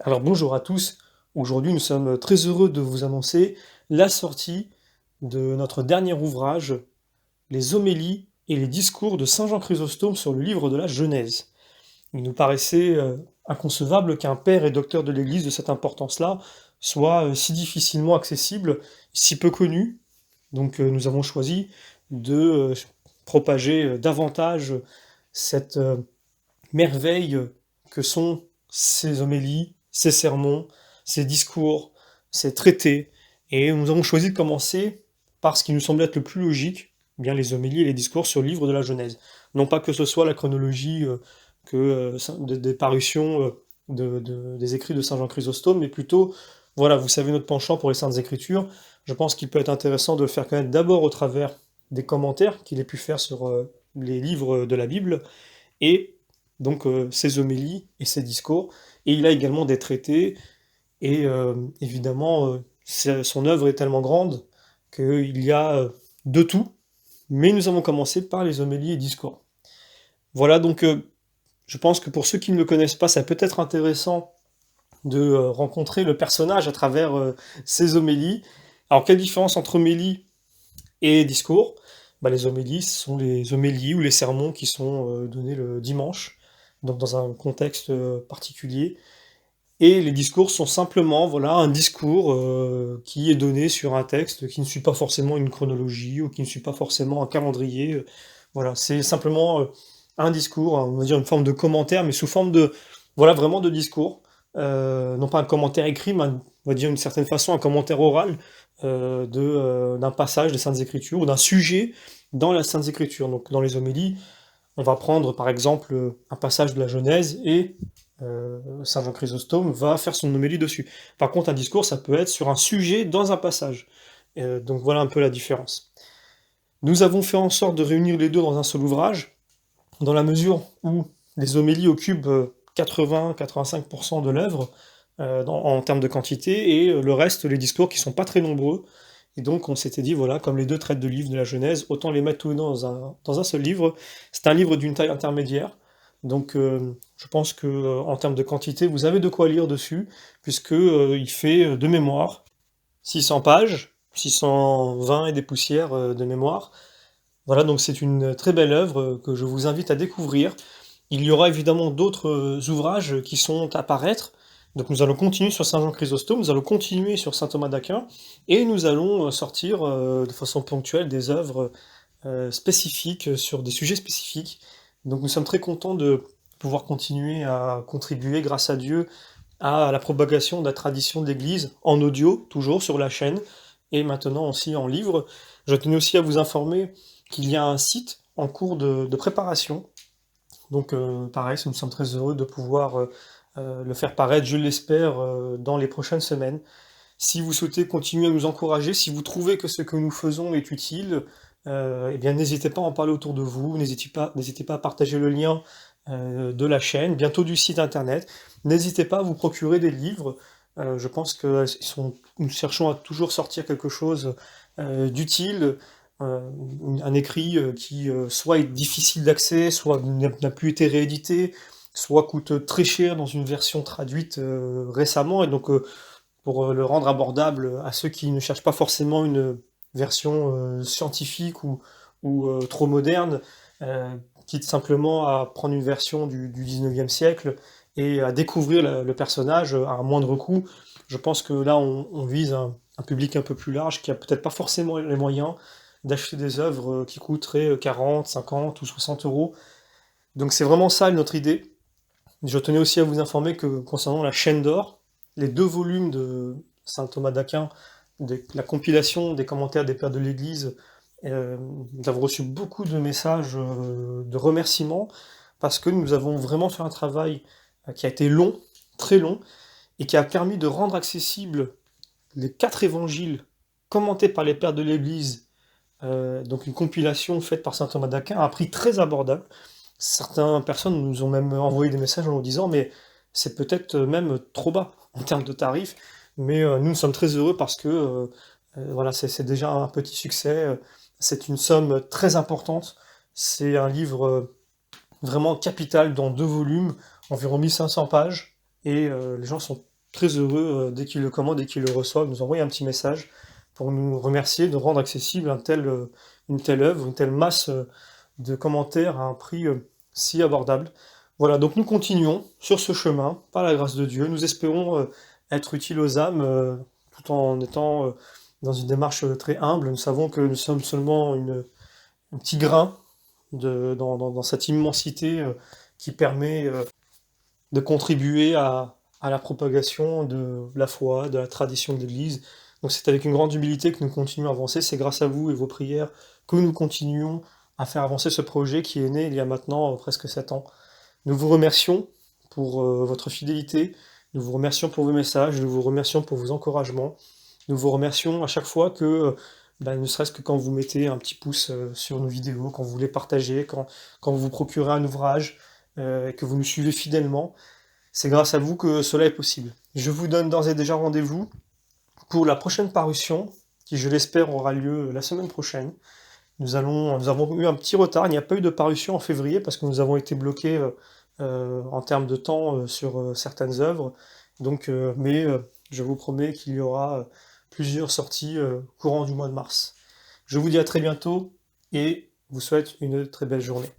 Alors bonjour à tous, aujourd'hui nous sommes très heureux de vous annoncer la sortie de notre dernier ouvrage, les homélies et les discours de Saint Jean Chrysostome sur le livre de la Genèse. Il nous paraissait inconcevable qu'un père et docteur de l'Église de cette importance-là soit si difficilement accessible, si peu connu. Donc nous avons choisi de propager davantage cette merveille que sont ces homélies, ces sermons, ces discours, ces traités. Et nous avons choisi de commencer par ce qui nous semble être le plus logique, bien les homélies et les discours sur le livre de la Genèse. Non pas que ce soit la chronologie des parutions des écrits de Saint Jean Chrysostome, mais plutôt, voilà, vous savez notre penchant pour les Saintes Écritures. Je pense qu'il peut être intéressant de le faire connaître d'abord au travers des commentaires qu'il ait pu faire sur les livres de la Bible, et donc ses homélies et ses discours. Et il a également des traités, et évidemment, son œuvre est tellement grande qu'il y a de tout, mais nous avons commencé par les homélies et discours. Voilà, donc je pense que pour ceux qui ne le connaissent pas, ça peut être intéressant de rencontrer le personnage à travers ses homélies. Alors, quelle différence entre homélie et discours? Bah, les homélies, ce sont les homélies ou les sermons qui sont donnés le dimanche, donc dans un contexte particulier. Et les discours sont simplement, voilà, un discours qui est donné sur un texte qui ne suit pas forcément une chronologie ou qui ne suit pas forcément un calendrier. Voilà, c'est simplement un discours, on va dire une forme de commentaire, mais sous forme de, voilà, vraiment de discours. Non pas un commentaire écrit, mais on va dire d'une certaine façon un commentaire oral d'un passage des Saintes Écritures ou d'un sujet dans les Saintes Écritures. Donc dans les homélies, on va prendre par exemple un passage de la Genèse et Saint Jean Chrysostome va faire son homélie dessus. Par contre, un discours, ça peut être sur un sujet dans un passage. Donc voilà un peu la différence. Nous avons fait en sorte de réunir les deux dans un seul ouvrage, dans la mesure où les homélies occupent 80-85% de l'œuvre en termes de quantité, et le reste, les discours qui sont pas très nombreux. Et donc on s'était dit, voilà, comme les deux traitent de livres de la Genèse, autant les mettre tous dans un seul livre. C'est un livre d'une taille intermédiaire, donc je pense que en termes de quantité, vous avez de quoi lire dessus, puisque il fait de mémoire 600 pages, 620 et des poussières de mémoire. Voilà, donc c'est une très belle œuvre que je vous invite à découvrir. Il y aura évidemment d'autres ouvrages qui sont à paraître. Donc nous allons continuer sur Saint Jean Chrysostome, nous allons continuer sur Saint Thomas d'Aquin, et nous allons sortir de façon ponctuelle des œuvres spécifiques sur des sujets spécifiques. Donc nous sommes très contents de pouvoir continuer à contribuer, grâce à Dieu, à la propagation de la tradition de l'Église en audio, toujours sur la chaîne, et maintenant aussi en livre. Je tenais aussi à vous informer qu'il y a un site en cours de préparation. Donc pareil, nous sommes très heureux de pouvoir le faire paraître, je l'espère, dans les prochaines semaines. Si vous souhaitez continuer à nous encourager, si vous trouvez que ce que nous faisons est utile, eh bien n'hésitez pas à en parler autour de vous, n'hésitez pas à partager le lien de la chaîne, bientôt du site internet. N'hésitez pas à vous procurer des livres. Je pense que nous cherchons à toujours sortir quelque chose d'utile, euh, un écrit qui soit est difficile d'accès, soit n'a plus été réédité, soit coûte très cher dans une version traduite récemment, et donc pour le rendre abordable à ceux qui ne cherchent pas forcément une version scientifique ou trop moderne, quitte simplement à prendre une version du 19e siècle et à découvrir le personnage à un moindre coût. Je pense que là, on vise un public un peu plus large qui a peut-être pas forcément les moyens d'acheter des œuvres qui coûteraient 40, 50 ou 60 euros. Donc c'est vraiment ça notre idée. Je tenais aussi à vous informer que concernant la chaîne d'or, les deux volumes de Saint Thomas d'Aquin, la compilation des commentaires des pères de l'Église, nous avons reçu beaucoup de messages de remerciements, parce que nous avons vraiment fait un travail qui a été long, très long, et qui a permis de rendre accessibles les 4 évangiles commentés par les pères de l'Église, donc une compilation faite par saint Thomas d'Aquin à un prix très abordable. Certaines personnes nous ont même envoyé des messages en nous disant mais c'est peut-être même trop bas en termes de tarifs, mais nous sommes très heureux parce que voilà, c'est déjà un petit succès, c'est une somme très importante, c'est un livre vraiment capital dans 2 volumes, environ 1500 pages, et les gens sont très heureux dès qu'ils le commandent, dès qu'ils le reçoivent, nous envoyer un petit message pour nous remercier de rendre accessible une telle œuvre, une telle masse de commentaires à un prix si abordable. Voilà, donc nous continuons sur ce chemin, par la grâce de Dieu. Nous espérons être utiles aux âmes tout en étant dans une démarche très humble. Nous savons que nous sommes seulement un petit grain dans cette immensité qui permet de contribuer à la propagation de la foi, de la tradition de l'Église. Donc c'est avec une grande humilité que nous continuons à avancer. C'est grâce à vous et vos prières que nous continuons à faire avancer ce projet qui est né il y a maintenant presque 7 ans. Nous vous remercions pour votre fidélité, nous vous remercions pour vos messages, nous vous remercions pour vos encouragements, nous vous remercions à chaque fois que, ne serait-ce que quand vous mettez un petit pouce sur nos vidéos, quand vous les partagez, quand vous vous procurez un ouvrage, et que vous nous suivez fidèlement, c'est grâce à vous que cela est possible. Je vous donne d'ores et déjà rendez-vous pour la prochaine parution, qui je l'espère aura lieu la semaine prochaine. Nous avons eu un petit retard, il n'y a pas eu de parution en février parce que nous avons été bloqués en termes de temps sur certaines œuvres. Donc, je vous promets qu'il y aura plusieurs sorties courant du mois de mars. Je vous dis à très bientôt et vous souhaite une très belle journée.